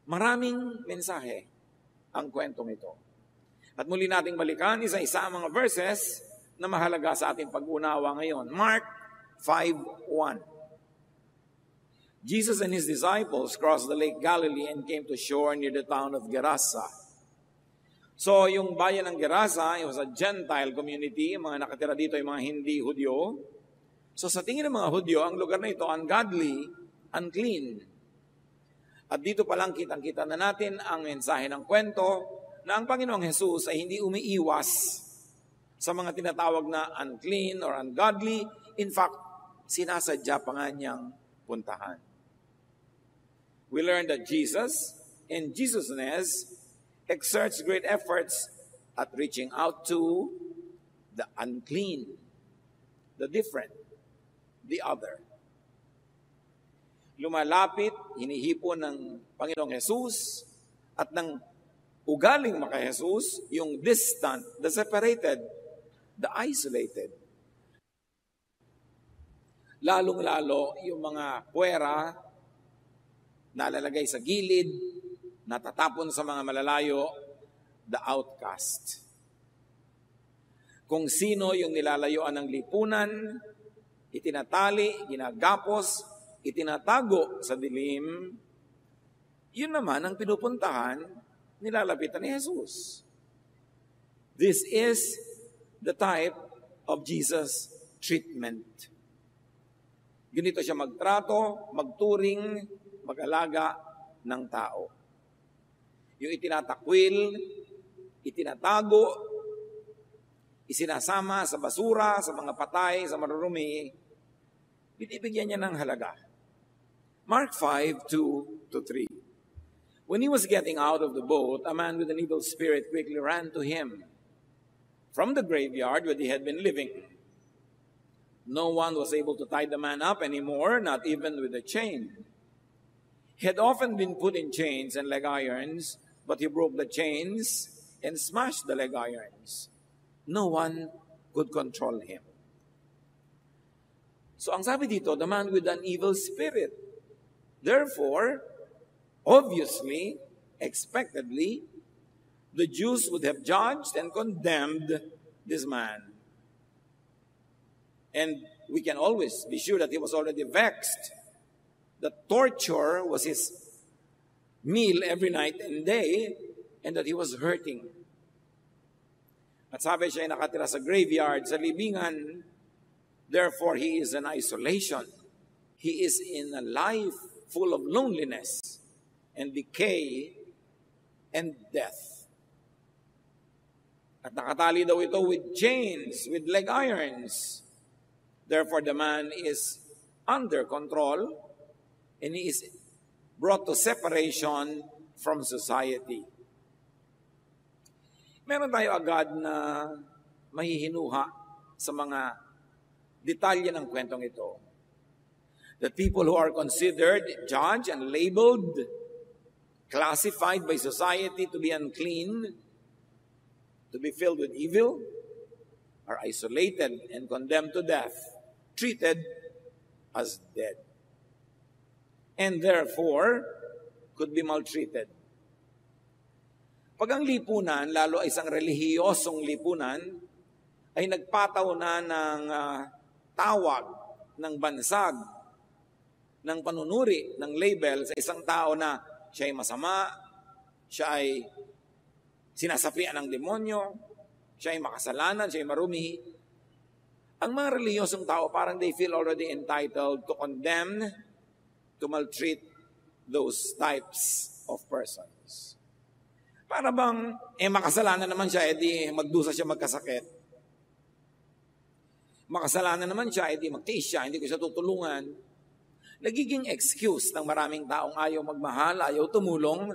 Maraming mensahe ang kwentong ito. At muli nating balikan isa-isa ang mga verses na mahalaga sa ating pag-unawa ngayon. Mark 5:1. Jesus and his disciples crossed the Lake Galilee and came to shore near the town of Gerasa. So, yung bayan ng Gerasa, it was a Gentile community. Mga nakatira dito ay mga hindi Hudyo. So, sa tingin ng mga Hudyo, ang lugar na ito, ungodly, unclean. At dito palang kitang-kita na natin ang mensahe ng kwento na ang Panginoong Jesus ay hindi umiiwas sa mga tinatawag na unclean or ungodly. In fact, sinasadya pa nga niyang puntahan. We learned that Jesus, in Jesusness, exerts great efforts at reaching out to the unclean, the different, the other. Lumalapit, hinihipo ng Panginoong Jesus at ng ugaling maka-Jesus, yung distant, the separated, the isolated. Lalong-lalo yung mga puwera nalalagay sa gilid, natatapon sa mga malalayo, the outcast. Kung sino yung nilalayuan ng lipunan, itinatali, ginagapos, itinatago sa dilim, yun naman ang pinupuntahan, nilalapitan ni Jesus. This is the type of Jesus' treatment. Ganito siya magtrato, magturing, mag-alaga ng tao. Yung itinatakwil, itinatago, isinasama sa basura, sa mga patay, sa marurumi, binibigyan niya ng halaga. Mark 5:2-3. When he was getting out of the boat, a man with an evil spirit quickly ran to him from the graveyard where he had been living. No one was able to tie the man up anymore, not even with a chain. He had often been put in chains and leg irons, but he broke the chains and smashed the leg irons. No one could control him. So ang sabi dito, the man with an evil spirit. Therefore, obviously, expectedly, the Jews would have judged and condemned this man. And we can always be sure that he was already vexed. The torture was his meal every night and day, and that he was hurting. At sabi siya ay nakatira sa graveyard, sa libingan, therefore he is in isolation. He is in a life full of loneliness and decay and death. At nakatali daw ito with chains, with leg irons. Therefore the man is under control, and he is brought to separation from society. Meron tayo agad na mahihinuha sa mga detalye ng kwentong ito. The people who are considered, judged, and labeled, classified by society to be unclean, to be filled with evil, are isolated and condemned to death, treated as dead, and therefore could be maltreated. Pag ang lipunan, lalo ay isang relihiyosong lipunan, ay nagpataw na ng tawag, ng bansag, ng panunuri, ng label sa isang tao na siya ay masama, siya ay sinasapian ng demonyo, siya ay makasalanan, siya ay marumi. Ang mga relihiyosong tao, parang they feel already entitled to condemn, to maltreat those types of persons. Para bang, makasalanan naman siya, edi magdusa siya magkasakit. Makasalanan naman siya, edi magtiis siya, hindi ko siya tutulungan. Nagiging excuse ng maraming taong ayaw magmahal, ayaw tumulong.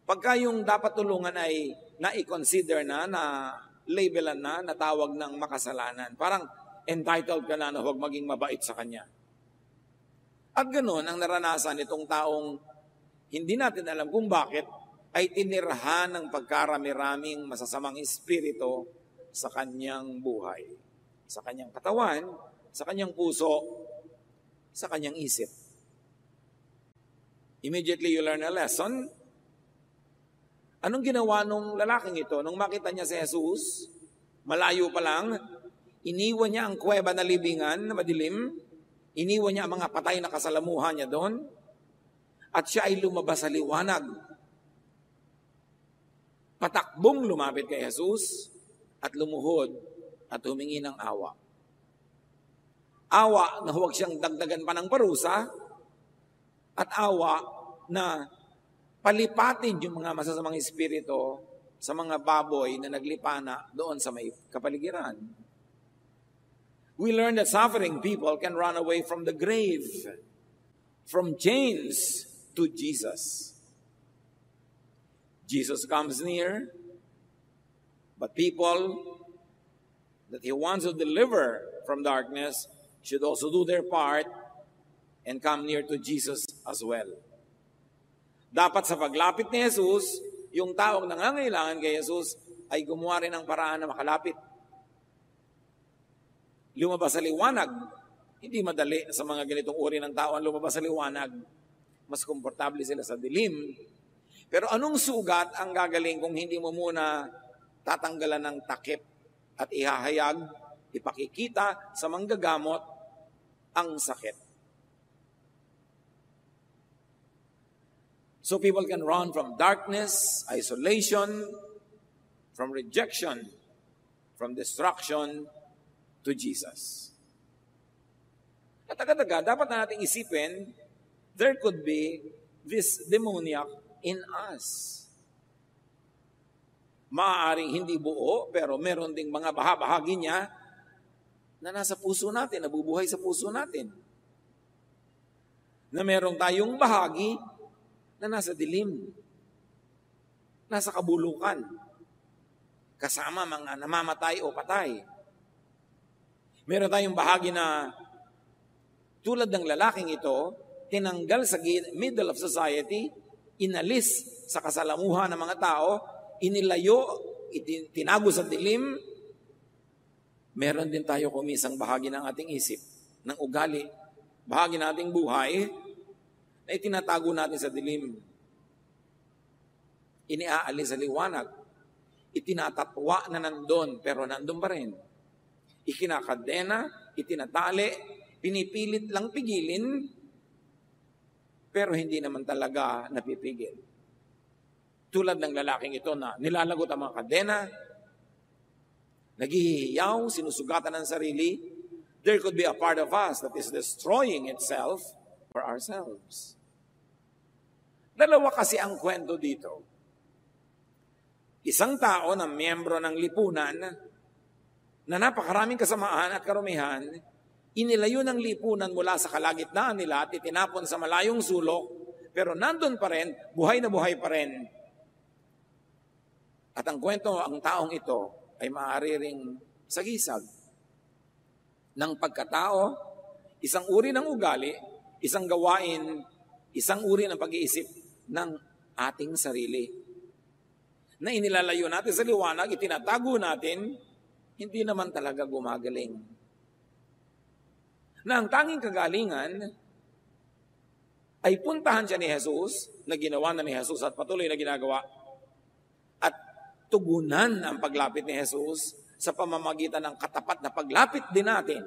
Pagka yung dapat tulungan ay na-consider na labelan na, natawag ng makasalanan. Parang entitled ka na huwag maging mabait sa kanya. At ganoon ang naranasan itong taong hindi natin alam kung bakit ay tinirhan ng pagkarami-raming masasamang espiritu sa kanyang buhay, sa kanyang katawan, sa kanyang puso, sa kanyang isip. Immediately you learn a lesson. Anong ginawa nung lalaking ito? Nung makita niya si Jesus, malayo pa lang, iniwan niya ang kuweba na libingan na madilim, iniwan niya ang mga patay na kasalamuhan niya doon, at siya ay lumabas sa liwanag. Patakbong lumapit kay Jesus at lumuhod at humingi ng awa. Awa na huwag siyang dagdagan pa ng parusa at awa na palipatin yung mga masasamang espiritu sa mga baboy na naglipana doon sa may kapaligiran. We learn that suffering people can run away from the grave, from chains to Jesus. Jesus comes near, but people that He wants to deliver from darkness should also do their part and come near to Jesus as well. Dapat sa paglapit ni Jesus, yung taong nangangailangan kay Jesus ay gumawa rin ng paraan na makalapit. Lumabas sa liwanag. Hindi madali sa mga ganitong uri ng tao ang lumabas sa liwanag. Mas komportable sila sa dilim. Pero anong sugat ang gagaling kung hindi mo muna tatanggalan ng takip at ihahayag, ipakikita sa manggagamot ang sakit? So people can run from darkness, isolation, from rejection, from destruction to Jesus. At agad-agad, dapat na nating isipin, there could be this demoniac in us. Maaaring hindi buo, pero meron ding mga bahagi niya na nasa puso natin, nabubuhay sa puso natin. Na meron tayong bahagi na nasa dilim, nasa kabulukan, kasama mga namamatay o patay. Meron tayong bahagi na tulad ng lalaking ito, tinanggal sa middle of society, inalis sa kasalamuhan ng mga tao, inilayo, tinago sa dilim. Meron din tayo kumisang bahagi ng ating isip, ng ugali, bahagi ng ating buhay, na itinatago natin sa dilim. Iniaalis sa liwanag. Itinatatwa na nandun, pero nandun pa rin. Ikinakadena, itinatali, pinipilit lang pigilin, pero hindi naman talaga napipigil. Tulad ng lalaking ito na nilalagot ang mga kadena, naghihiyaw, sinusugatan ng sarili, there could be a part of us that is destroying itself for ourselves. Dalawa kasi ang kwento dito. Isang tao na miyembro ng lipunan na napakaraming kasamaan at karumihan, inilayo ng lipunan mula sa kalagitnaan nila at itinapon sa malayong sulok, pero nandun pa rin, buhay na buhay pa rin. At ang kwento, ang taong ito ay maaari ring sagisag ng pagkatao, isang uri ng ugali, isang gawain, isang uri ng pag-iisip ng ating sarili. Na inilalayo natin sa liwanag, itinatago natin, hindi naman talaga gumagaling. Na ang tanging kagalingan ay puntahan siya ni Jesus, na ginawa na ni Jesus at patuloy na ginagawa, at tugunan ang paglapit ni Jesus sa pamamagitan ng katapat na paglapit din natin.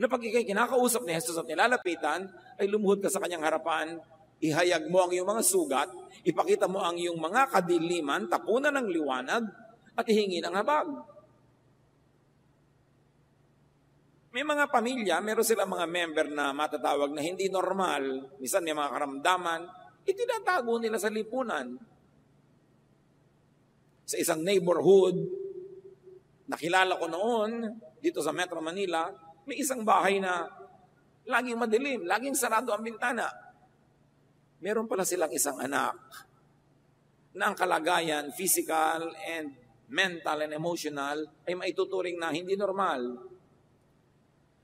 Na pag ikay kinakausap ni Jesus at nilalapitan, ay lumuhod ka sa kanyang harapan, ihayag mo ang iyong mga sugat, ipakita mo ang iyong mga kadiliman, tapunan ng liwanag, at ihingi ng habag. May mga pamilya, meron silang mga member na matatawag na hindi normal, minsan may mga karamdaman, itinatago nila sa lipunan. Sa isang neighborhood, nakilala ko noon, dito sa Metro Manila, may isang bahay na laging madilim, laging sarado ang bintana. Meron pala silang isang anak na ang kalagayan, physical and mental and emotional, ay maituturing na hindi normal.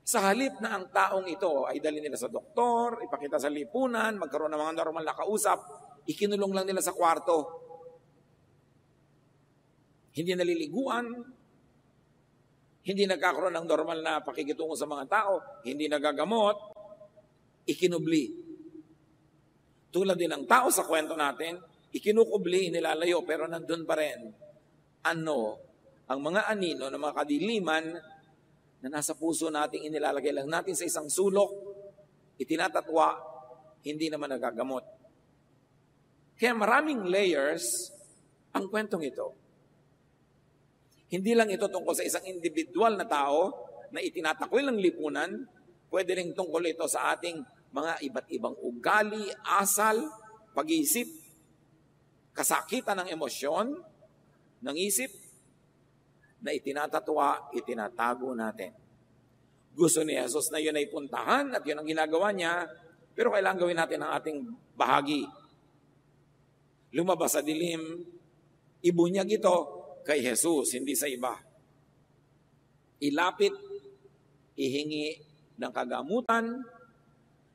Sa halip na ang taong ito ay dali nila sa doktor, ipakita sa lipunan, magkaroon ng mga normal na kausap, ikinulong lang nila sa kwarto. Hindi naliliguan, hindi nagkakaroon ng normal na pakikitungo sa mga tao, hindi nagagamot, ikinubli. Tulad din ng tao sa kwento natin, ikinukubli, inilalayo, pero nandun pa rin. Ano ang mga anino ng mga kadiliman na nasa puso nating inilalagay lang natin sa isang sulok, itinatatwa, hindi naman nagagamot. Kaya maraming layers ang kwentong ito. Hindi lang ito tungkol sa isang individual na tao na itinatakwil ng lipunan, pwede rin tungkol ito sa ating mga iba't ibang ugali, asal, pag-iisip, kasakitan ng emosyon, ng isip, na itinatatwa, itinatago natin. Gusto ni Jesus na yun ay puntahan at yun ang ginagawa niya, pero kailangan gawin natin ang ating bahagi. Lumabas sa dilim, ibunyag ito kay Jesus, hindi sa iba. Ilapit, ihingi ng kagamutan,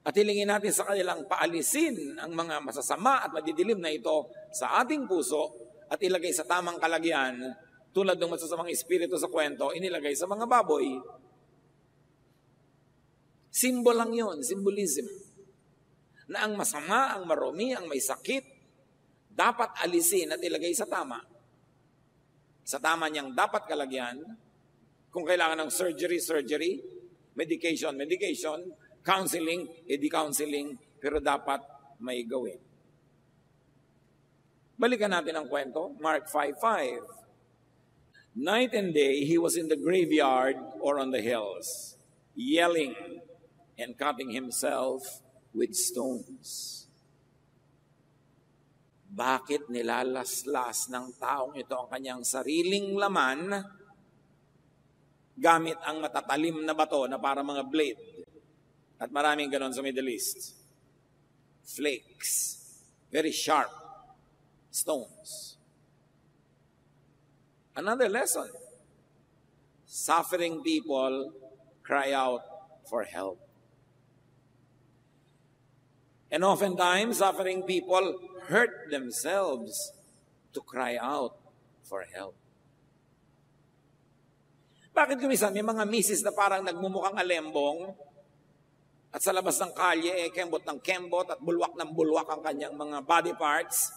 at hilingin natin sa kanilang paalisin ang mga masasama at madidilim na ito sa ating puso at ilagay sa tamang kalagyan tulad ng masasamang espiritu sa kwento, inilagay sa mga baboy. Simbol lang yun, symbolism. Na ang masama, ang marumi, ang may sakit, dapat alisin at ilagay sa tama. Sa tama niyang dapat kalagyan, kung kailangan ng surgery, medication, counseling, counseling, pero dapat may gawin. Balikan natin ang kwento, Mark 5:5. Night and day, he was in the graveyard or on the hills, yelling and cutting himself with stones. Bakit nilalaslas ng taong ito ang kanyang sariling laman gamit ang matatalim na bato na para mga blade? At maraming ganon sa Middle East. Flakes. Very sharp stones. Another lesson. Suffering people cry out for help. And oftentimes, suffering people hurt themselves to cry out for help. Bakit kumisan may mga misis na parang nagmumukhang alembong at sa labas ng kalye, kembot ng kembot at bulwak ng bulwak ang kanyang mga body parts?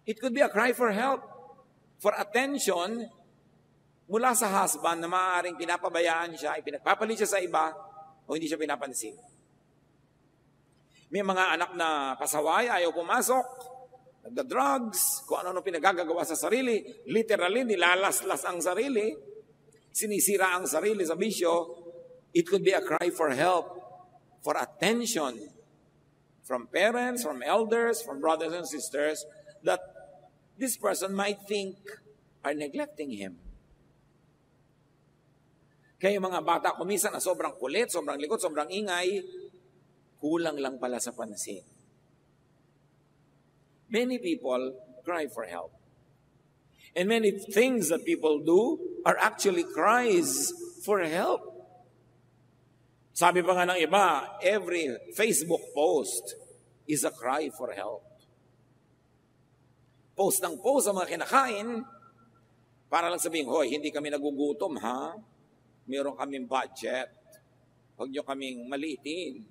It could be a cry for help, for attention mula sa husband na maaaring pinapabayaan siya, ipinagpapalit siya sa iba o hindi siya pinapansin. May mga anak na pasaway, ayaw pumasok, nagda-drugs, kung ano-ano pinagagagawa sa sarili, literally nilalaslas ang sarili, sinisira ang sarili sa bisyo. It could be a cry for help, for attention from parents, from elders, from brothers and sisters that this person might think are neglecting him. Kaya mga bata kumisan na sobrang kulit, sobrang likot, sobrang ingay, kulang lang pala sa pansin. Many people cry for help. And many things that people do are actually cries for help. Sabi pa nga ng iba, every Facebook post is a cry for help. Post ng post ang mga kinakain para lang sabihin, hoy, hindi kami nagugutom, ha? Meron kaming budget. Huwag nyo kaming maliitin.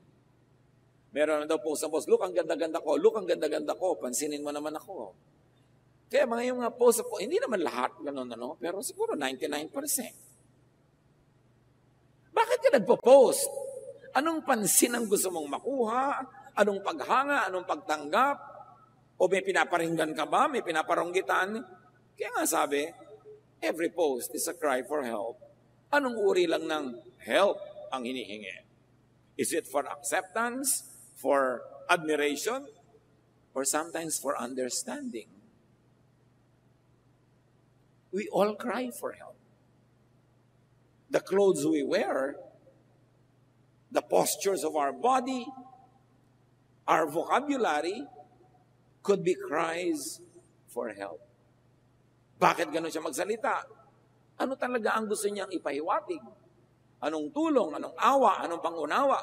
Meron na daw post ng post, look, ang ganda-ganda ko. Look, ang ganda-ganda ko. Pansinin mo naman ako. Kaya mga yung post po, hindi naman lahat ganun, ano? Pero siguro 99%. Bakit ka nagpo-post? Anong pansin ang gusto mong makuha? Anong paghanga? Anong pagtanggap? O may pinaparinggan ka ba? May pinaparonggitan? Kaya nga sabi, every post is a cry for help. Anong uri lang ng help ang hinihingi? Is it for acceptance, for admiration, or sometimes for understanding? We all cry for help. The clothes we wear, the postures of our body, our vocabulary could be cries for help. Bakit ganun siya magsalita? Ano talaga ang gusto niyang ipahiwatig? Anong tulong, anong awa, anong pangunawa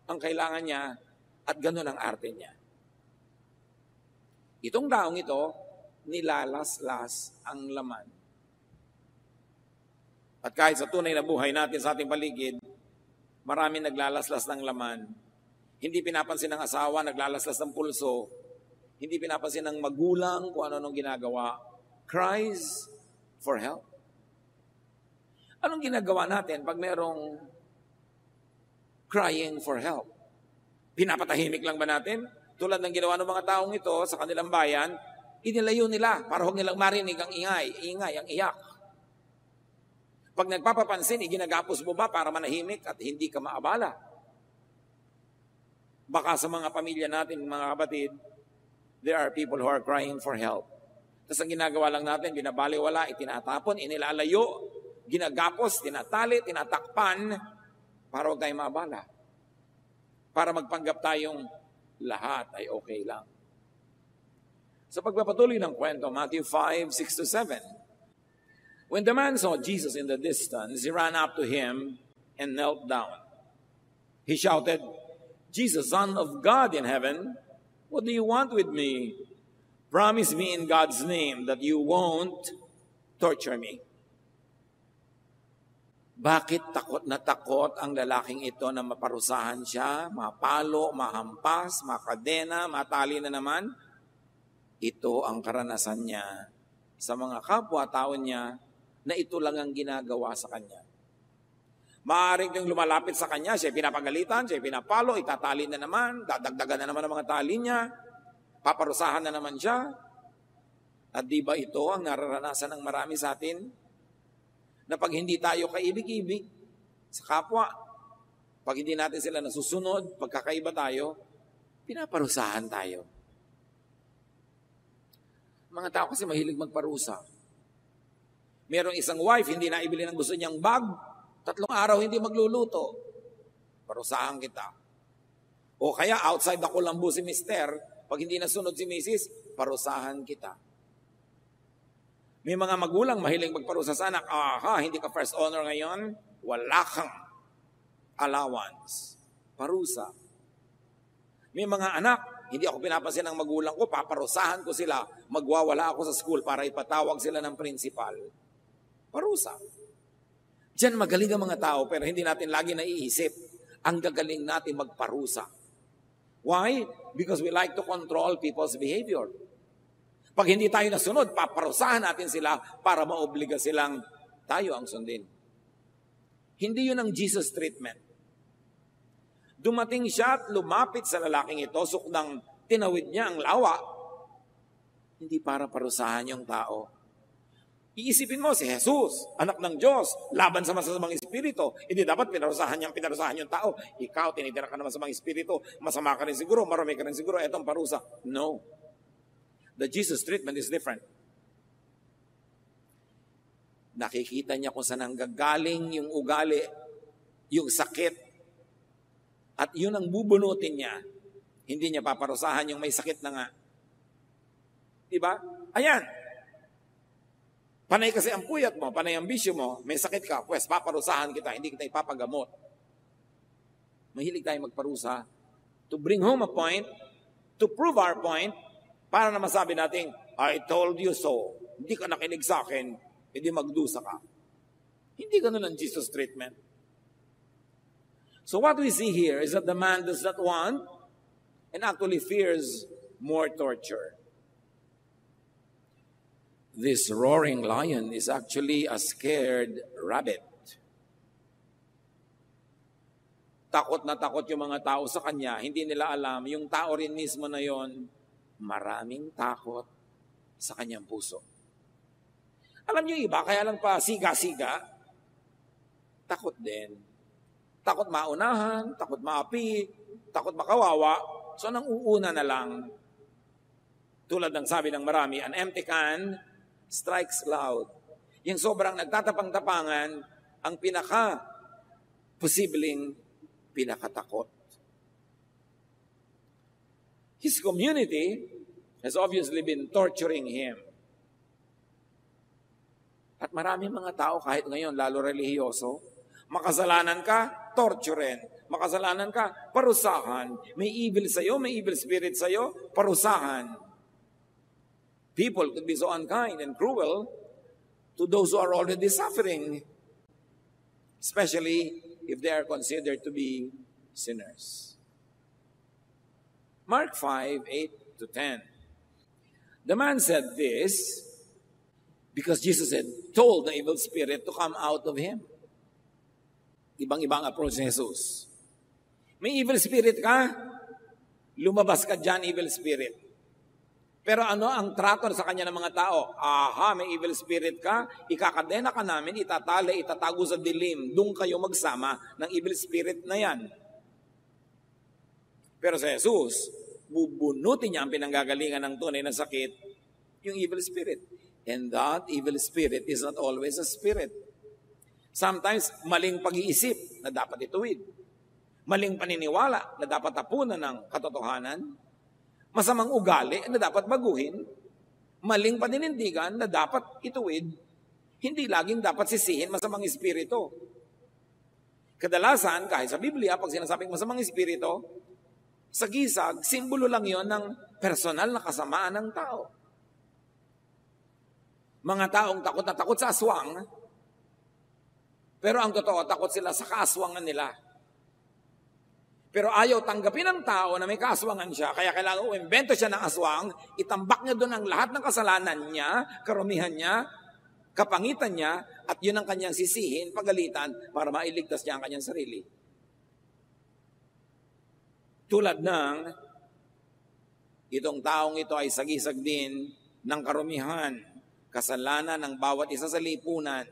ang kailangan niya at ganun ang arte niya. Itong taong ito, nilalaslas ang laman. At kahit sa tunay na buhay natin sa ating paligid, marami naglalaslas ng laman. Hindi pinapansin ng asawa, naglalaslas ng pulso. Hindi pinapansin ng magulang kung ano-anong ginagawa. Cries for help. Anong ginagawa natin pag merong crying for help? Pinapatahimik lang ba natin? Tulad ng ginawa ng mga taong ito sa kanilang bayan, inilayo nila para huwag nilang marinig ang ingay, ang iyak. Pag nagpapapansin, iginagapos mo ba para manahimik at hindi ka maabala? Baka sa mga pamilya natin, mga kapatid, there are people who are crying for help. Tapos ang ginagawa lang natin, binabaliwala, itinatapon, inilalayo, ginagapos, tinatali, tinatakpan, para huwag tayong maabala. Para magpanggap tayong lahat ay okay lang. Sa pagpapatuloy ng kwento, Matthew 5:6-7. When the man saw Jesus in the distance, he ran up to him and knelt down. He shouted, "Jesus, Son of God in heaven, what do you want with me? Promise me in God's name that you won't torture me." Bakit takot na takot ang lalaking ito na maparusahan siya, mapalo, mahampas, makadena, matali na naman? Ito ang karanasan niya sa mga kapwa-tao niya na ito lang ang ginagawa sa kanya. Maaaring yung lumalapit sa kanya, siya pinapagalitan, siya pinapalo, itatali na naman, dadagdagan na naman ang mga tali niya, paparusahan na naman siya. At di ba ito ang nararanasan ng marami sa atin? Na pag hindi tayo kaibig-ibig sa kapwa, pag hindi natin sila nasusunod, pagkakaiba tayo, pinaparusahan tayo. Mga tao kasi mahilig magparusa. Merong isang wife, hindi naibili ng gusto niyang bag, 3 araw hindi magluluto. Parusahan kita. O kaya outside the kulambu si mister, pag hindi nasunod si misis, parusahan kita. May mga magulang mahiling magparusa sa anak, hindi ka first honor ngayon, wala kang allowance. Parusa. May mga anak, hindi ako pinapansin ng magulang ko, paparusahan ko sila, magwawala ako sa school para ipatawag sila ng principal. Parusa. Diyan magaling ang mga tao, pero hindi natin lagi naiisip, ang gagaling natin magparusa. Why? Because we like to control people's behavior. Pag hindi tayo nasunod, paparusahan natin sila para maobliga silang tayo ang sundin. Hindi yun ang Jesus treatment. Dumating siya at lumapit sa lalaking ito, sukdang tinawid niya ang lawa. Hindi para parusahan yung tao. Iisipin mo, si Jesus, anak ng Diyos, laban sa masasamang espiritu. Hindi dapat pinarusahan yung tao. Ikaw, tinitira ka naman sa mga espiritu, masama ka rin siguro, marami ka rin siguro, etong parusa. No. The Jesus treatment is different. Nakikita niya kung saan nanggagaling yung ugali, yung sakit, at yun ang bubunutin niya. Hindi niya paparusahan yung may sakit na nga. Diba? Ayan. Panay kasi ang puyat mo, panay ang bisyo mo, may sakit ka, pues paparusahan kita, hindi kita ipapagamot. Mahilig tayo magparusa to bring home a point, to prove our point, para na masabi natin, I told you so. Hindi ka nakinig sa akin, hindi magdusa ka. Hindi ganun ang Jesus treatment. So what we see here is that the man does not want and actually fears more torture. This roaring lion is actually a scared rabbit. Takot na takot yung mga tao sa kanya, hindi nila alam, yung tao rin mismo na yon, maraming takot sa kanyang puso. Alam niyo iba, kaya lang pa siga-siga, takot din. Takot maunahan, takot maapi, takot makawawa, so nang uuna na lang. Tulad ng sabi ng marami, an empty can strikes loud. Yung sobrang nagtatapang-tapangan, ang pinaka-posibleng pinakatakot. His community has obviously been torturing him. At marami mga tao kahit ngayon, lalo relihiyoso, makasalanan ka, torturen. Makasalanan ka, parusahan. May evil sa'yo, may evil spirit sa'yo, parusahan. People could be so unkind and cruel to those who are already suffering, especially if they are considered to be sinners. Mark 5:8-10. The man said this because Jesus had told the evil spirit to come out of him. Ibang-ibang approach ni Jesus. May evil spirit ka, lumabas ka dyan, evil spirit. Pero ano ang trato sa kanya ng mga tao? Aha, may evil spirit ka, ikakadena ka namin, itatali, itatago sa dilim, doon kayo magsama ng evil spirit na yan. Pero sa Jesus, bubunutin niya ang pinanggagalingan ng tunay na sakit, yung evil spirit. And that evil spirit is not always a spirit. Sometimes, maling pag-iisip na dapat ituwid. Maling paniniwala na dapat tapunan ng katotohanan. Masamang ugali na dapat baguhin. Maling paninindigan na dapat ituwid. Hindi laging dapat sisihin masamang espiritu. Kadalasan, kahit sa Biblia, pag sinasabing masamang espiritu, sa gisag, simbolo lang yon ng personal na kasamaan ng tao. Mga taong takot na takot sa aswang, pero ang totoo, takot sila sa kaaswangan nila. Pero ayaw tanggapin ng tao na may kaaswangan siya, kaya kailangan uimbento siya ng aswang, itambak niya doon ang lahat ng kasalanan niya, karumihan niya, kapangitan niya, at yun ang kanyang sisihin, pagalitan, para mailigtas niya ang kanyang sarili. Tulad ng, itong taong ito ay sagisag din ng karumihan, kasalanan ng bawat isa sa lipunan,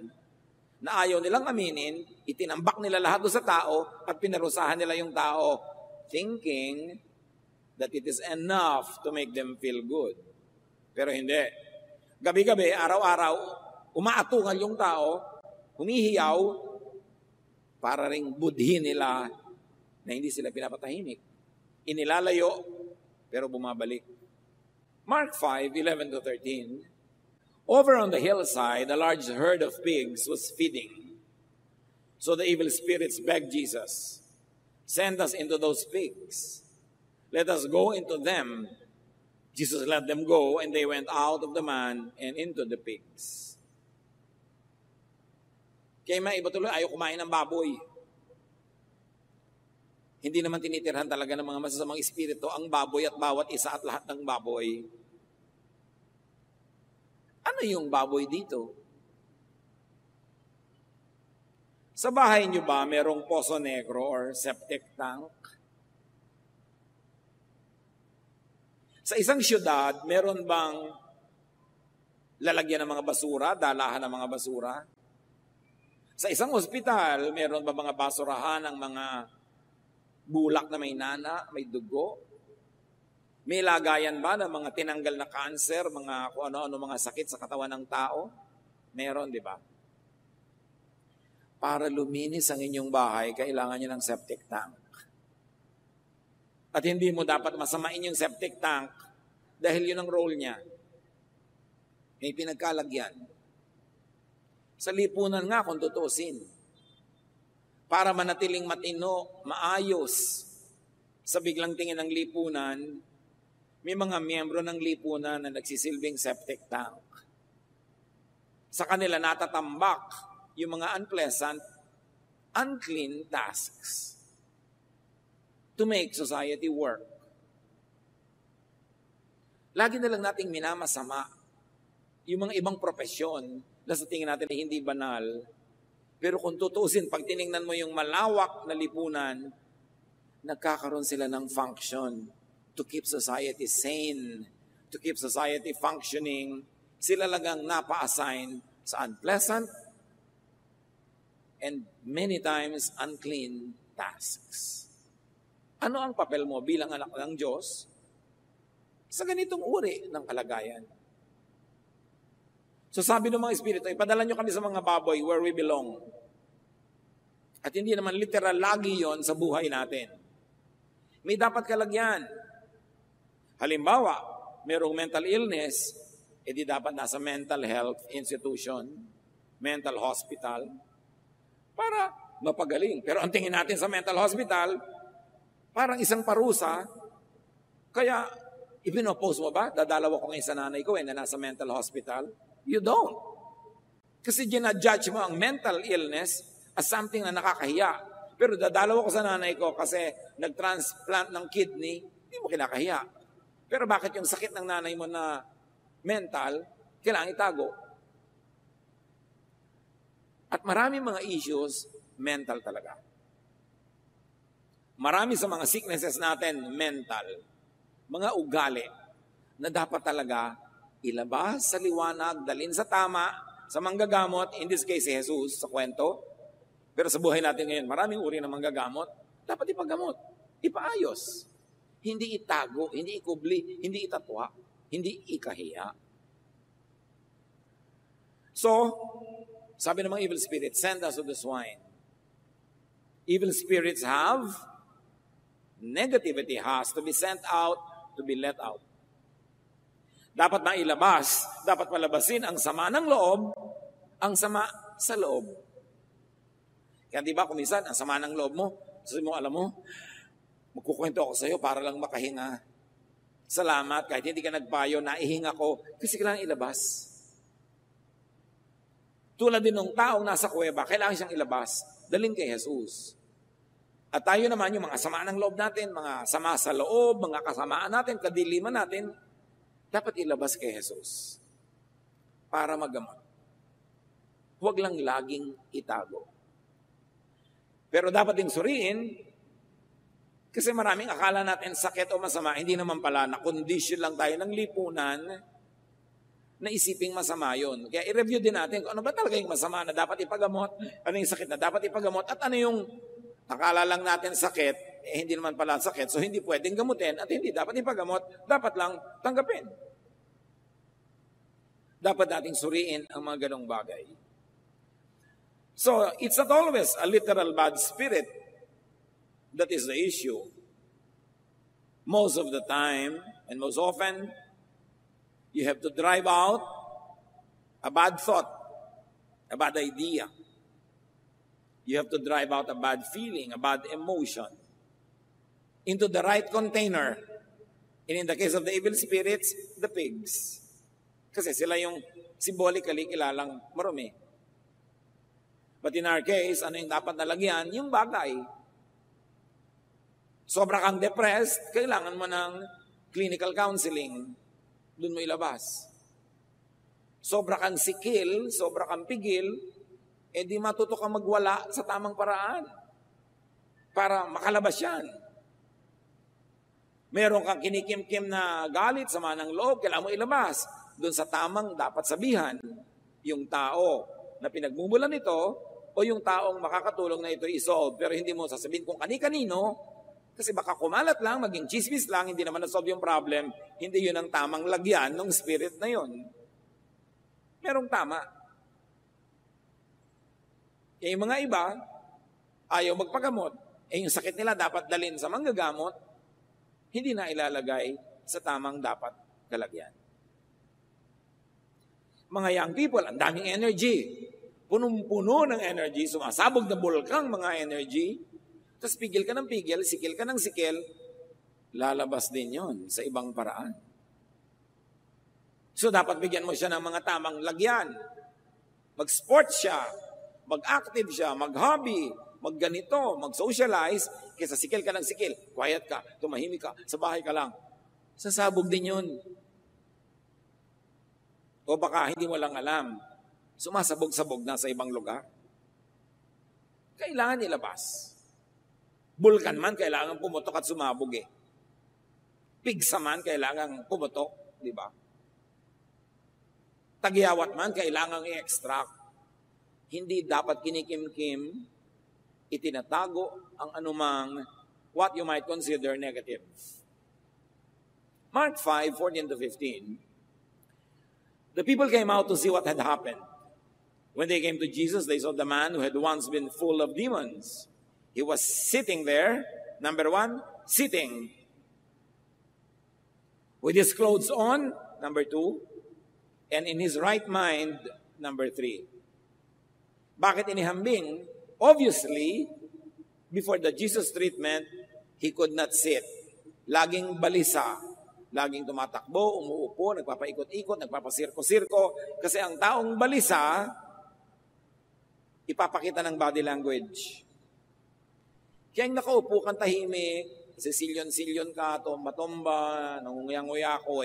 na ayaw nilang aminin, itinambak nila lahat doon sa tao at pinarusahan nila yung tao, thinking that it is enough to make them feel good. Pero hindi. Gabi-gabi, araw-araw, umaatungal yung tao, humihiyaw, para ring budhin nila na hindi sila pinapatahimik. Inilalayo, pero bumabalik. Mark 5:11-13. Over on the hillside, a large herd of pigs was feeding. So the evil spirits begged Jesus, "Send us into those pigs. Let us go into them." Jesus let them go, and they went out of the man and into the pigs. Kaya may iba tuloy, ayaw kumain ng baboy. Hindi naman tinitirhan talaga ng mga masasamang espiritu ang baboy at bawat isa at lahat ng baboy. Ano yung baboy dito? Sa bahay nyo ba merong poso negro or septic tank? Sa isang syudad, meron bang lalagyan ng mga basura, dalahan ng mga basura? Sa isang ospital, meron ba mga basurahan ng mga bulak na may nana, may dugo? May lagayan ba ng mga tinanggal na cancer, mga kung ano-ano mga sakit sa katawan ng tao? Meron, di ba? Para luminis ang inyong bahay, kailangan nyo ng septic tank. At hindi mo dapat masamain yung septic tank dahil yun ang role niya. May pinagkalagyan. Sa lipunan nga kung tutusin. Para manatiling matino, maayos sa biglang tingin ng lipunan, may mga miyembro ng lipunan na nagsisilbing septic tank. Sa kanila natatambak yung mga unpleasant, unclean tasks to make society work. Lagi na lang nating minamasama yung mga ibang propesyon na sa tingin natin ay hindi banal. Pero kung tutusin, pag tiningnan mo yung malawak na lipunan, nagkakaroon sila ng function to keep society sane, to keep society functioning. Sila lang ang napa-assign sa unpleasant and many times unclean tasks. Ano ang papel mo bilang anak ng Diyos sa ganitong uri ng kalagayan? So sabi ng mga espiritu, ipadala nyo kami sa mga baboy where we belong. At hindi naman literal lagi yon sa buhay natin. May dapat kalagyan. Halimbawa, mayroong mental illness, edi dapat nasa mental health institution, mental hospital, para mapagaling. Pero ang tingin natin sa mental hospital, parang isang parusa, kaya ipinopose mo ba? Dadalaw ako ngayon sa nanay ko na nasa mental hospital. You don't. Kasi ginadjudge mo ang mental illness as something na nakakahiya. Pero dadalaw ako sa nanay ko kasi nag-transplant ng kidney, Hindi mo kinakahiya. Pero bakit yung sakit ng nanay mo na mental, kailangan itago? At maraming mga issues, mental talaga. Marami sa mga sicknesses natin, mental. Mga ugali na dapat talaga ilabas sa liwanag, dalhin sa tama, sa manggagamot, in this case si Jesus sa kwento. Pero sa buhay natin ngayon, maraming uri ng manggagamot, dapat ipagamot, ipaayos. Hindi itago, hindi ikubli, hindi itatwa, hindi ikahiya. So, sabi ng mga evil spirits, send us to the swine. Evil spirits have, negativity has to be sent out, to be let out. Dapat na ilabas, dapat palabasin ang sama ng loob, ang sama sa loob. Kaya di ba, kung minsan, ang sama ng loob mo, sabi mo, alam mo, magkukwento ako sa iyo para lang makahinga. Salamat, kahit hindi ka nagpayo, naihinga ko, kasi kailangan ilabas. Tulad din ng taong nasa kuweba, kailangan siyang ilabas, dalhin kay Jesus. At tayo naman, yung mga sama ng loob natin, mga sama sa loob, mga kasamaan natin, kadiliman natin, dapat ilabas kay Jesus para magamot. Huwag lang laging itago. Pero dapat din suriin, kasi maraming akala natin sakit o masama, hindi naman pala, na-condition lang tayo ng lipunan, na isiping masama yun. Kaya i-review din natin kung ano ba talaga yung masama na dapat ipagamot, ano yung sakit na dapat ipagamot, at ano yung akala lang natin sakit, hindi naman pala sakit, so hindi pwedeng gamutin at hindi dapat ipagamot, dapat lang tanggapin. Dapat nating suriin ang mga ganong bagay. So, it's not always a literal bad spirit that is the issue. Most of the time, and most often, you have to drive out a bad thought, a bad idea. You have to drive out a bad feeling, a bad emotion into the right container. And in the case of the evil spirits, the pigs. Kasi sila yung symbolically kilalang marumi. But in our case, ano yung dapat nalagyan? Yung bagay. Sobra kang depressed, kailangan mo ng clinical counseling. Doon mo ilabas. Sobra kang sikil, sobra kang pigil, di matuto kang magwala sa tamang paraan para makalabas yan. Meron kang kinikimkim na galit, sama ng loob, kailangan mo ilabas. Doon sa tamang dapat sabihan, yung tao na pinagmumulan nito o yung taong makakatulong na ito i-solve. Pero hindi mo sasabihin kung kani-kanino, kasi baka kumalat lang, maging chismis lang, hindi naman na-solve yung problem, hindi yun ang tamang lagyan ng spirit na yun. Merong tama. Yung mga iba, ayaw magpagamot. Yung sakit nila dapat dalhin sa manggagamot, hindi na ilalagay sa tamang dapat kalagyan. Mga young people, ang daming energy. Punong-puno ng energy, sumasabog na bulkang mga energy, tapos pigil ka ng pigil, sikil ka ng sikil, lalabas din yon sa ibang paraan. So dapat bigyan mo siya ng mga tamang lagyan. Mag-sports siya, mag-active siya, mag-hobby, mag-ganito, mag-socialize, kaysa sikil ka ng sikil, quiet ka, tumahimik ka, sa bahay ka lang. Sasabog din yun. O baka hindi mo lang alam, sumasabog-sabog na sa ibang lugar. Kailangan ilabas. Bulkan man, kailangan pumutok at sumabog eh. Pigsa man, kailangan pumutok, di ba? Tagyawat man, kailangan i-extract. Hindi dapat kinikimkim, itinatago ang anumang what you might consider negative. Mark 5:14-15. The people came out to see what had happened. When they came to Jesus, they saw the man who had once been full of demons. He was sitting there, number 1, sitting. With his clothes on, number 2, and in his right mind, number 3. Bakit inihambing? Obviously, before the Jesus treatment, he could not sit. Laging balisa. Laging tumatakbo, umuupo, nagpapaikot-ikot, nagpapasirko-sirko. Kasi ang taong balisa, ipapakita ng body language. Kaya yung nakaupo kang tahimik, Kasi silyon-silyon ka, tomba-tomba, nangunguya-nguya ko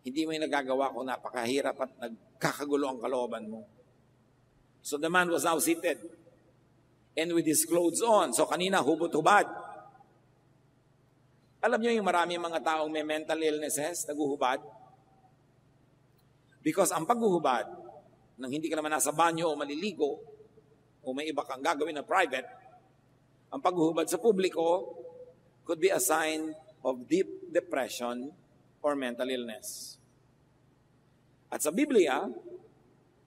hindi mo yung nagagawa kung napakahirap at nagkakagulo ang kalooban mo. So the man was now seated and with his clothes on. So kanina, hubot-hubad. Alam niyo yung maraming mga taong may mental illnesses, naguhubad? Because ang paghuhubad, nang hindi ka naman nasa banyo o maliligo, o may iba kang gagawin na private, ang paghuhubad sa publiko could be a sign of deep depression or mental illness. At sa Biblia,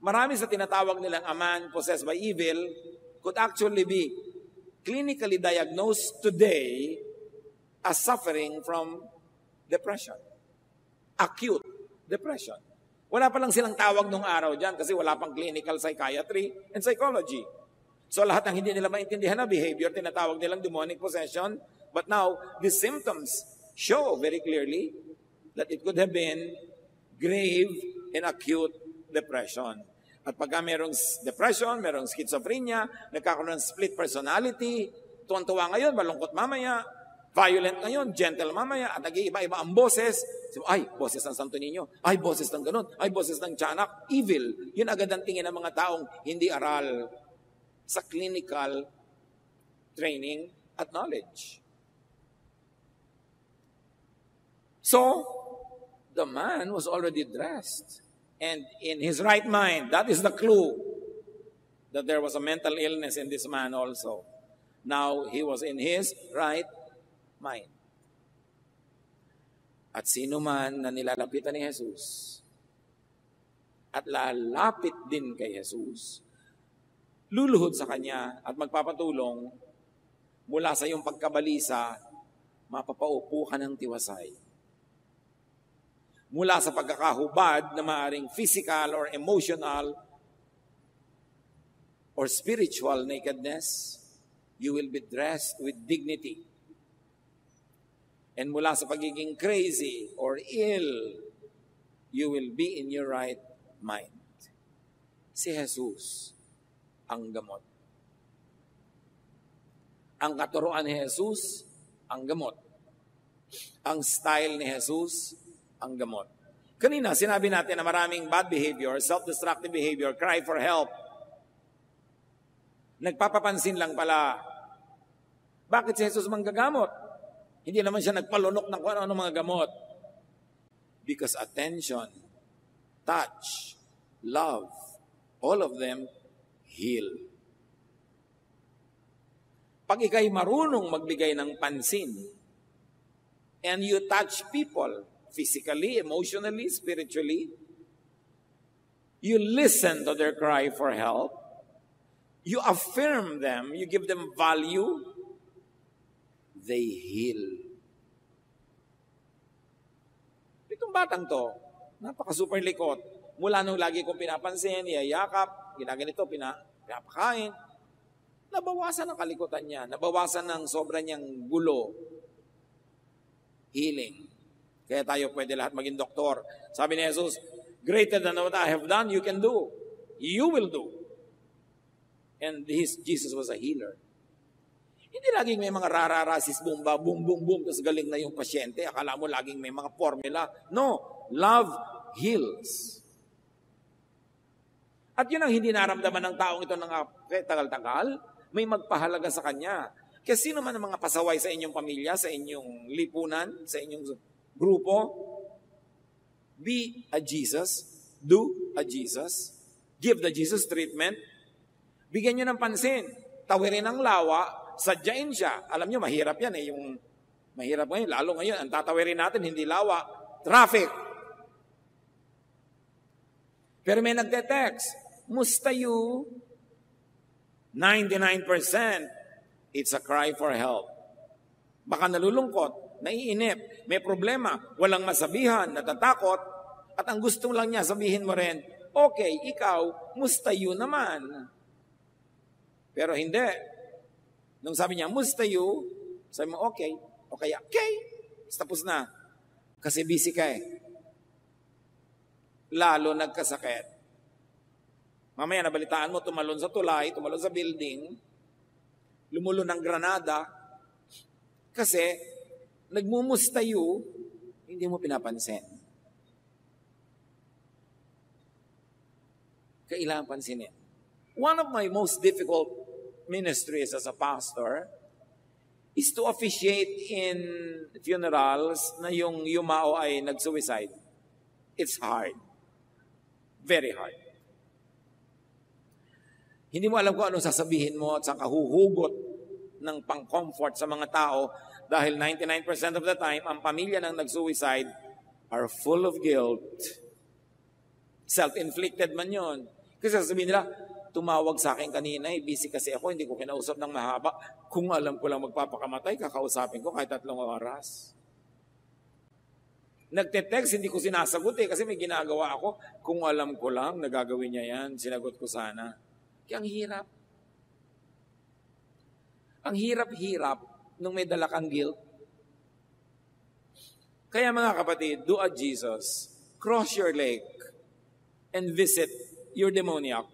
marami sa tinatawag nilang a man possessed by evil could actually be clinically diagnosed today as suffering from depression. Acute depression. Wala pa lang silang tawag nung araw dyan kasi wala pang clinical psychiatry and psychology. So lahat ng hindi nila maintindihan na behavior, tinatawag nilang demonic possession. But now, these symptoms show very clearly that it could have been grave and acute depression. At pagka merong depression, merong schizophrenia, nagkakaroon ng split personality, tuwan-tuwa ngayon, malungkot mamaya, violent ngayon, gentle mamaya, at nag-iiba-iba ang boses. So, ay, boses ng Santo Niño. Ay, boses ng ganun. Ay, boses ng tiyanak. Evil. Yun agad ang tingin ng mga taong hindi aral sa clinical training at knowledge. So, the man was already dressed and in his right mind. That is the clue that there was a mental illness in this man also. Now, he was in his right mind. At sino man na nilalapitan ni Jesus at lalapit din kay Jesus, luluhod sa kanya at magpapatulong mula sa iyong pagkabalisa, mapapaupo ka ng tiwasay. Mula sa pagkakahubad na maaaring physical or emotional or spiritual nakedness, you will be dressed with dignity. And mula sa pagiging crazy or ill, you will be in your right mind. Si Jesus ang gamot. Ang katuruan ni Jesus, ang gamot. Ang style ni Jesus, ang gamot. Kanina, sinabi natin na maraming bad behavior, self-destructive behavior, cry for help. Nagpapapansin lang pala, bakit si Jesus manggagamot? Hindi naman siya nagpalunok ng kung ano mga gamot. Because attention, touch, love, all of them heal. Pag ikay marunong magbigay ng pansin, and you touch people, physically, emotionally, spiritually, you listen to their cry for help, you affirm them, you give them value, they heal. Itong batang to, napaka-super likot. Mula nung lagi kong pinapansin, iyayakap, ginaganito, pinapakain, nabawasan ang kalikutan niya, nabawasan ng sobra niyang gulo. Healing. Kaya tayo pwede lahat maging doktor. Sabi ni Jesus, greater than what I have done, you can do. You will do. And Jesus was a healer. Hindi laging may mga rara-rasis, bomba, boom, boom, boom, tapos galing na yung pasyente. Akala mo laging may mga formula. No, love heals. At yun ang hindi naramdaman ng taong ito ng tagal-tagal, may magpahalaga sa kanya. Kaya sino man ang mga pasaway sa inyong pamilya, sa inyong lipunan, sa inyong grupo, be a Jesus, do a Jesus, give the Jesus treatment, bigyan nyo ng pansin, tawirin ang lawa, sadyain siya. Alam nyo, mahirap yan yung mahirap ngayon, lalo ngayon, ang tatawirin natin, hindi lawa, traffic. Pero may nagte-text, musta you? 99%, it's a cry for help. Baka nalulungkot, naiinip, may problema, walang masabihan, natatakot, at ang gusto lang niya sabihin mo rin, okay, ikaw, musta you naman? Pero hindi. Nung sabi niya, musta you? Sabi mo, okay. O kaya, okay. Tapos na. Kasi busy ka eh. Lalo nagkasakit. Mamaya nabalitaan mo, tumalon sa tulay, tumalon sa building, lumulo ng granada, Kasi, nagmumustayo, hindi mo pinapansin. Kailangan pansinin. One of my most difficult ministries as a pastor is to officiate in funerals na yung yumao ay nag-suicide. It's hard. Very hard. Hindi mo alam kung anong sasabihin mo at saka huhugot ng pang-comfort sa mga tao dahil 99% of the time, ang pamilya ng nag-suicide are full of guilt. Self-inflicted man yon. Kasi sasabihin nila, tumawag sa akin kanina, busy kasi ako, hindi ko kinausap ng mahaba. Kung alam ko lang magpapakamatay, kakausapin ko kahit 3 oras. Nagte-text, hindi ko sinasagot kasi may ginagawa ako. Kung alam ko lang, nagagawin niya yan, sinagot ko sana. Kaya ang hirap. Ang hirap-hirap nung may dala kang guilt. Kaya mga kapatid, do a Jesus, cross your lake and visit your demoniac.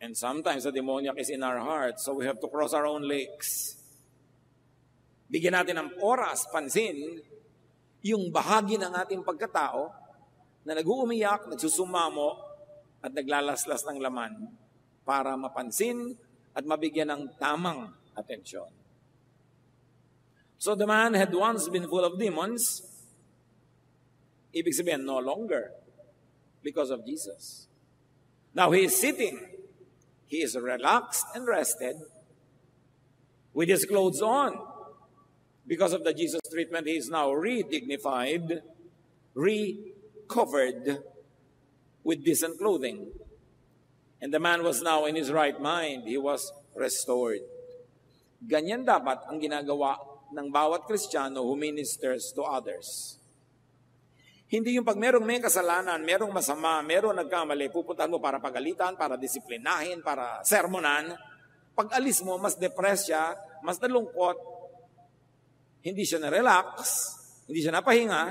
And sometimes the demoniac is in our hearts, so we have to cross our own lakes. Bigyan natin ng oras, pansin, yung bahagi ng ating pagkatao na nag-uumiyak, nagsusumamo, at naglalaslas ng laman para mapansin at mabigyan ng tamang atensyon. So the man had once been full of demons, ibig sabihin, no longer, because of Jesus. Now he is sitting. He is relaxed and rested with his clothes on. Because of the Jesus treatment, he is now re-dignified, re-covered with decent clothing. And the man was now in his right mind. He was restored. Ganyan dapat ang ginagawa ng bawat Kristiyano who ministers to others. Hindi yung pag merong may kasalanan, merong masama, merong nagkamali, pupuntahan mo para pagalitan, para disiplinahin, para sermonan. Pag alis mo, mas depressed siya, mas nalungkot, hindi siya na-relax, hindi siya napahinga,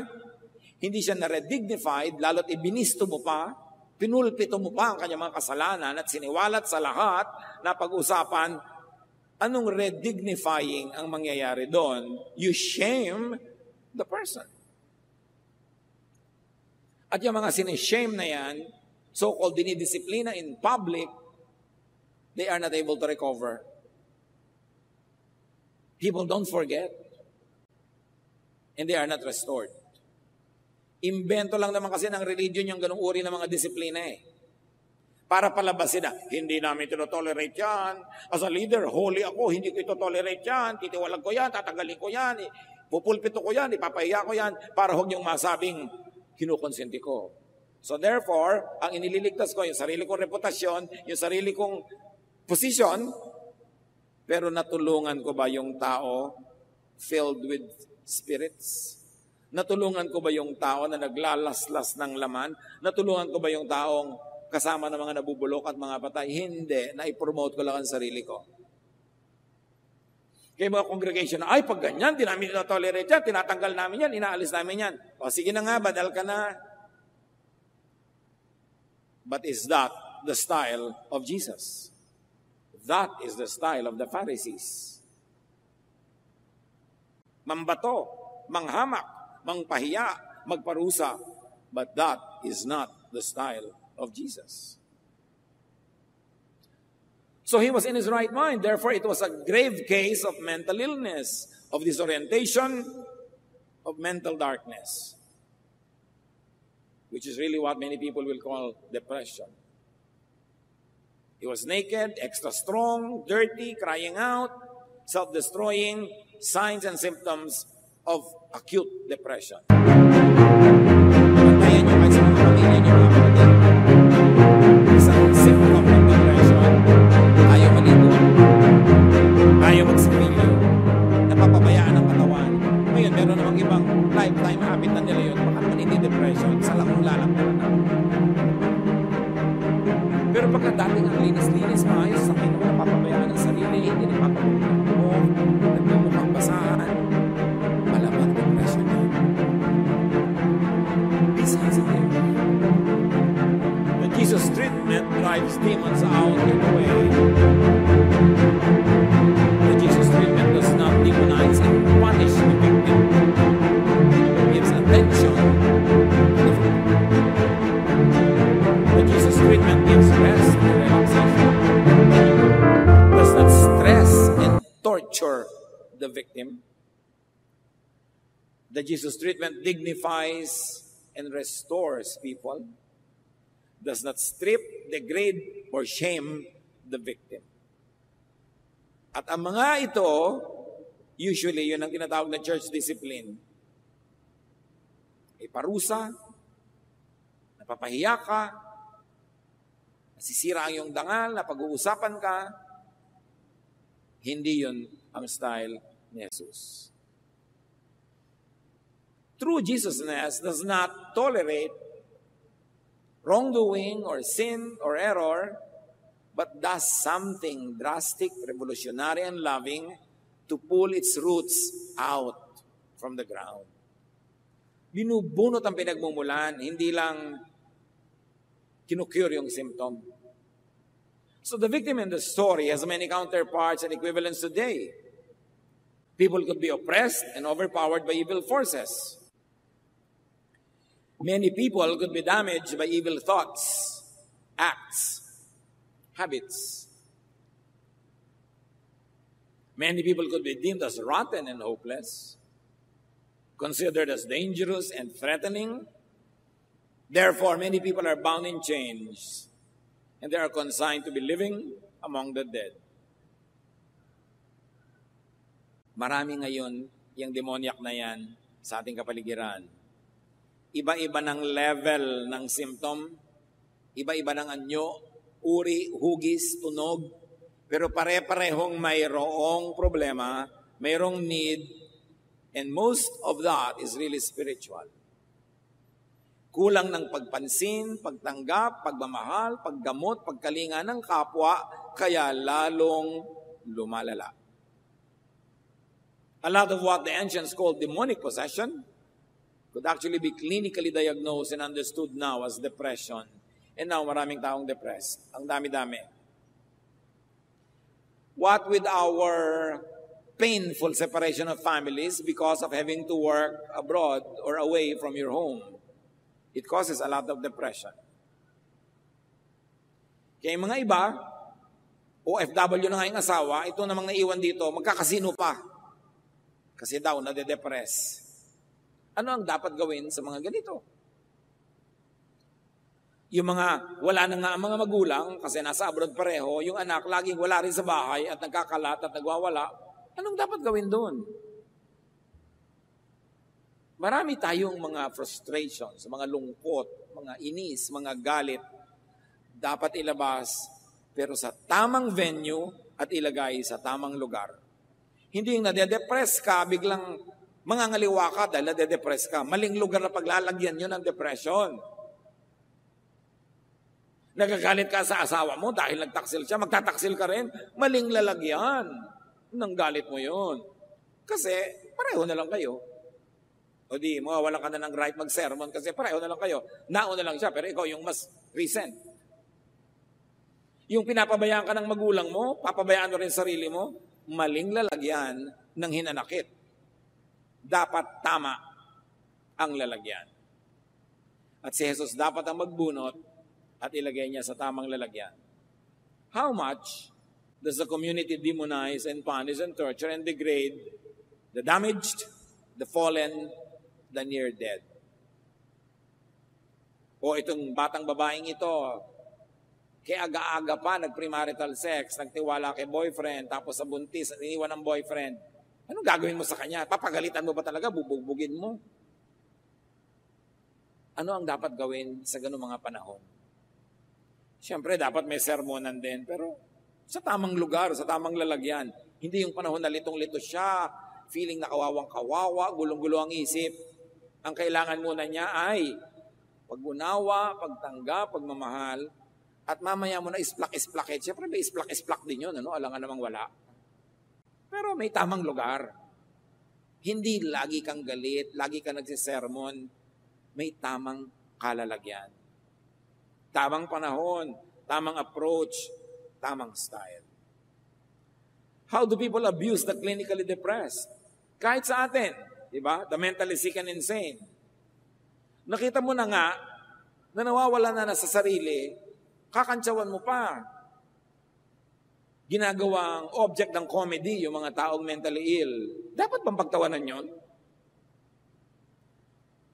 hindi siya na-redignified, lalo't ibinisto mo pa, pinulpito mo pa ang kanyang mga kasalanan at siniwalat sa lahat na pag-usapan, anong redignifying ang mangyayari doon? You shame the person. At yung mga sinishame na yan, so-called dinidisiplina in public, they are not able to recover. People don't forget. And they are not restored. Imbento lang naman kasi ng religion yung ganung uri ng mga disiplina Para palabasin na, hindi namin tinotolerate yan. As a leader, holy ako, hindi ko itotolerate yan. Titiwalag ko yan, tatagalin ko yan, pupulpito ko yan, ipapahiya ko yan, para huwag niyong masabing, kinukonsenti ko. So therefore, ang inililigtas ko, yung sarili kong reputasyon, yung sarili kong posisyon, pero natulungan ko ba yung tao filled with spirits? Natulungan ko ba yung tao na naglalaslas ng laman? Natulungan ko ba yung taong kasama ng mga nabubulok at mga patay? Hindi. Na-promote ko lang ang sarili ko. Kaya mga congregation, ay pag ganyan, di namin tolerate yan, tinatanggal namin yan, inaalis namin yan. O sige na nga, badal ka na. But is that the style of Jesus? That is the style of the Pharisees. Mambato, manghamak, mangpahiya, magparusa. But that is not the style of Jesus. So he was in his right mind. Therefore, it was a grave case of mental illness, of disorientation, of mental darkness, which is really what many people will call depression. He was naked, extra strong, dirty, crying out, self-destroying, signs and symptoms of acute depression. Pantayan nyo kayo sa mga pamilya nyo, mga kapatid. Isang symptom ng depression, ayaw maligo, ayaw magsimilyo, napapabayaan ang katawan. Ngayon, meron namang ibang lifetime habit na nila yun. Baka naman hindi depression, sa lakong lalang talaga. Pero pagka dating ang linis-linis, maayos, sa kayo naman napapabayaan ang sarili, hindi napapagulong mo, nagmumukhang basahan, malamang depression yun. Be sensitive. The Jesus treatment drives demons out in a way. The Jesus treatment does not depression. But Jesus' treatment gives rest and relaxation. Does not stress and torture the victim. The Jesus treatment dignifies and restores people. Does not strip, degrade, or shame the victim. At ang mga ito, usually, yun ang tinatawag na church discipline. Ay parusa, napapahiya ka, nasisira ang iyong dangal, napag-uusapan ka, hindi yun ang style ni Jesus. True Jesusness does not tolerate wrongdoing or sin or error, but does something drastic, revolutionary, and loving to pull its roots out from the ground. Binubunot ang pinagmumulan, hindi lang kinukure yung symptom. So the victim in the story has many counterparts and equivalents today. People could be oppressed and overpowered by evil forces. Many people could be damaged by evil thoughts, acts, habits. Many people could be deemed as rotten and hopeless, considered as dangerous and threatening. Therefore, many people are bound in chains, and they are consigned to be living among the dead. Marami ngayon yung demoniac na yan sa ating kapaligiran. Iba-iba ng level ng symptom, iba-iba ng anyo, uri, hugis, tunog, pero pare-parehong mayroong problema, mayroong need, and most of that is really spiritual. Kulang ng pagpansin, pagtanggap, pagmamahal, paggamot, pagkalinga ng kapwa, kaya lalong lumalala. A lot of what the ancients called demonic possession could actually be clinically diagnosed and understood now as depression. And now, maraming taong depressed. Ang dami-dami. What with our painful separation of families because of having to work abroad or away from your home, it causes a lot of depression. Kaya yung mga iba, OFW na nga yung asawa, ito namang naiwan dito, magkakasino pa. Kasi daw, nade-depress. Ano ang dapat gawin sa mga ganito? Yung mga, wala na nga ang mga magulang, kasi nasa abroad pareho, yung anak laging wala rin sa bahay at nagkakalat at nagwawala, anong dapat gawin doon? Marami tayong mga frustrations, mga lungkot, mga inis, mga galit, dapat ilabas, pero sa tamang venue at ilagay sa tamang lugar. Hindi yung nade-depress ka, biglang mangangaliwa ka dahil nade-depress ka. Maling lugar na paglalagyan yun ng depression. Nagagalit ka sa asawa mo dahil nagtaksil siya, magtataksil ka rin, maling lalagyan ng galit mo yun. Kasi pareho na lang kayo. O di, mawawalan ka na ng right mag-sermon kasi pareho na lang kayo. Nauna lang siya, pero ikaw yung mas recent. Yung pinapabayaan ka ng magulang mo, papabayaan mo rin sarili mo, maling lalagyan ng hinanakit. Dapat tama ang lalagyan. At si Jesus dapat ang magbunot at ilagay niya sa tamang lalagyan. How much does the community demonize and punish and torture and degrade the damaged, the fallen, the near dead? O itong batang babaeng ito, kaya aga-aga pa, nag-premarital sex, nagtiwala kay boyfriend, tapos sa buntis, iniwan ng boyfriend. Anong gagawin mo sa kanya? Papagalitan mo ba talaga? Bubugbugin mo? Ano ang dapat gawin sa ganung mga panahon? Siyempre, dapat may sermonan din, pero sa tamang lugar, sa tamang lalagyan. Hindi yung panahon na litong-lito siya, feeling na kawawang-kawawa, gulong-gulo ang isip. Ang kailangan muna niya ay pag-unawa, pagtanggap, pagmamahal, at mamaya mo na isplak-isplakit. Siyempre may isplak-isplak din yun, ano? Alangan namang wala. Pero may tamang lugar. Hindi lagi kang galit, lagi kang nagsisermon. May tamang kalalagyan. Tamang panahon, tamang approach, tamang style. How do people abuse the clinically depressed? Kahit sa atin, di ba? The mentally sick and insane. Nakita mo na nga na nawawala na sa sarili, kakantsawan mo pa. Ginagawang object ng comedy yung mga taong mentally ill. Dapat bang pagtawanan yon?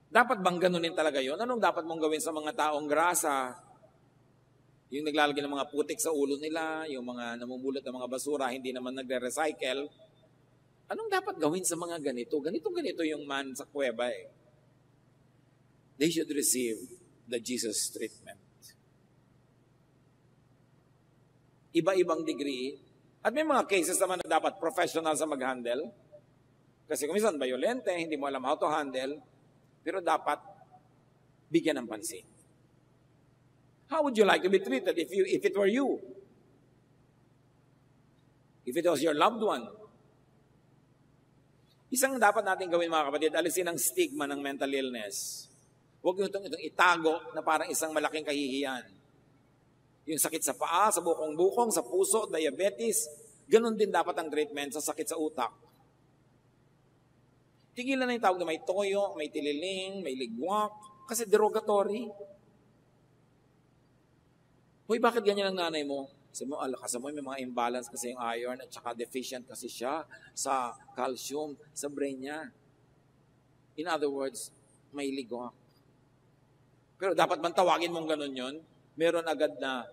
Dapat bang ganunin talaga yon? Anong dapat mong gawin sa mga taong grasa? Yung naglalagay ng mga putik sa ulo nila, yung mga namumulot ng mga basura, hindi naman nagre-recycle. Anong dapat gawin sa mga ganito? Ganito yung man sa kuweba eh. They should receive the Jesus treatment. Iba-ibang degree. At may mga cases naman na dapat professional sa mag-handle. Kasi kung minsan violente, hindi mo alam how to handle, pero dapat bigyan ng pansin. How would you like to be treated if it were you? If it was your loved one? Isang dapat natin gawin mga kapatid, alisin ang stigma ng mental illness. Huwag nyo itong itago na parang isang malaking kahihiyan. Yung sakit sa paa, sa bukong-bukong, sa puso, diabetes, ganun din dapat ang treatment sa sakit sa utak. Tigilan na yung tawag na may toyo, may tililing, may ligwak, kasi derogatory. Hoy, bakit ganyan ang nanay mo? Sabi mo, alakas mo, may mga imbalance kasi yung iron at saka deficient kasi siya sa calcium, sa brain niya. In other words, may ligwak. Pero dapat man tawagin mong ganun yun, meron agad na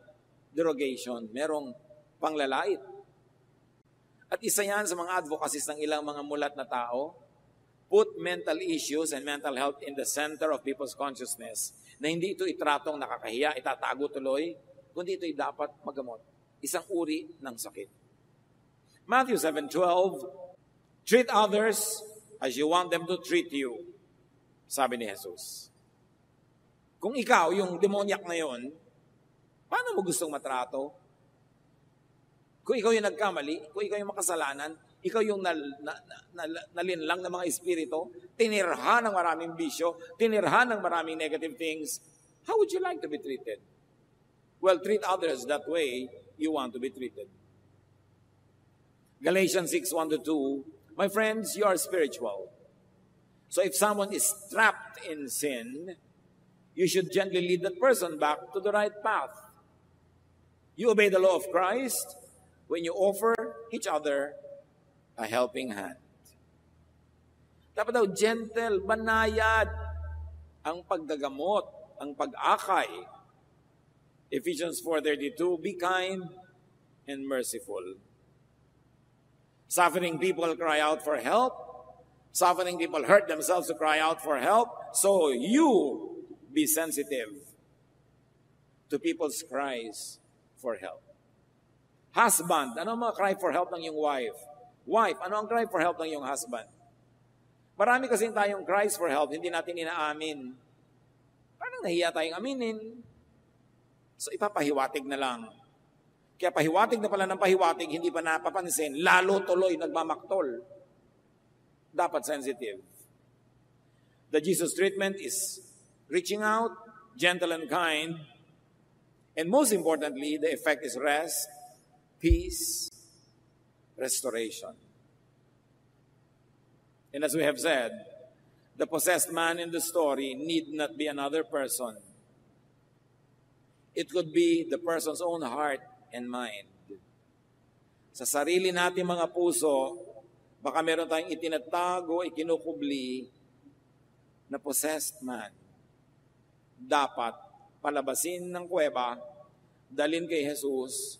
derogation, merong panglalait. At isa yan sa mga advocacies ng ilang mga mulat na tao, put mental issues and mental health in the center of people's consciousness, na hindi ito itratong nakakahiya, itatago tuloy, kundi ito'y dapat magamot. Isang uri ng sakit. Matthew 7:12, treat others as you want them to treat you, sabi ni Jesus. Kung ikaw, yung demoniac na yon, paano mo gustong matrato? Kung ikaw yung nagkamali, kung ikaw yung makasalanan, ikaw yung nalinlang ng mga espiritu, tinirhan ng maraming bisyo, tinirhan ng maraming negative things, how would you like to be treated? Well, treat others that way you want to be treated. Galatians 6:1-2, my friends, you are spiritual. So if someone is trapped in sin, you should gently lead that person back to the right path. You obey the law of Christ when you offer each other a helping hand. Dapat daw gentle, banayad ang paggagamot, ang pag-akay. Ephesians 4:32, be kind and merciful. Suffering people cry out for help. Suffering people hurt themselves to cry out for help. So you be sensitive to people's cries for help. Husband, ano ang mga cry for help ng iyong wife? Wife, ano ang cry for help ng iyong husband? Marami kasing tayong cries for help, hindi natin inaamin. Parang nahiya tayong aminin. So ipapahiwatig na lang. Kaya pahiwatig na pala ng pahiwatig, hindi pa napapansin, lalo tuloy nagmamaktol. Dapat sensitive. The Jesus treatment is reaching out, gentle and kind, and most importantly, the effect is rest, peace, restoration. And as we have said, the possessed man in the story need not be another person. It could be the person's own heart and mind. Sa sarili natin mga puso, baka meron tayong itinatago, ikinukubli na possessed man. Dapat palabasin ng kuweba, dalhin kay Jesus,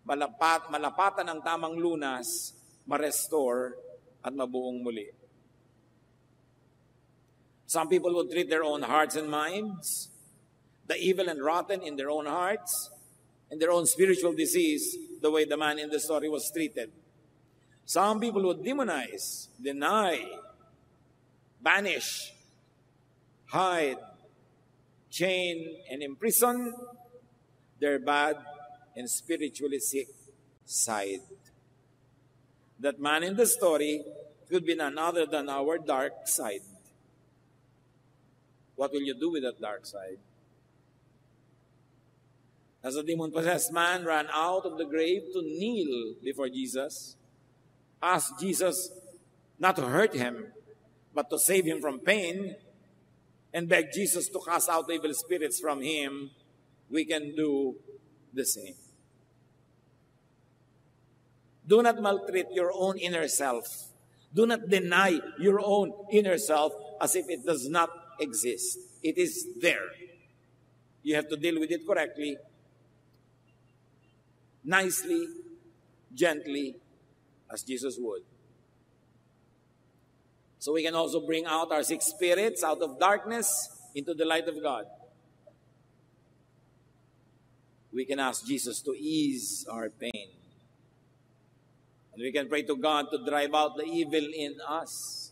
malapatan ng tamang lunas, ma-restore at mabuong muli. Some people would treat their own hearts and minds, the evil and rotten in their own hearts, and their own spiritual disease, the way the man in the story was treated. Some people would demonize, deny, banish, hide, chain, and imprison their bad and spiritually sick side. That man in the story could be none other than our dark side. What will you do with that dark side? As the demon-possessed man ran out of the grave to kneel before Jesus, asked Jesus not to hurt him, but to save him from pain, and beg Jesus to cast out evil spirits from him, we can do the same. Do not maltreat your own inner self. Do not deny your own inner self as if it does not exist. It is there. You have to deal with it correctly, nicely, gently, as Jesus would. So we can also bring out our sick spirits out of darkness into the light of God. We can ask Jesus to ease our pain. And we can pray to God to drive out the evil in us.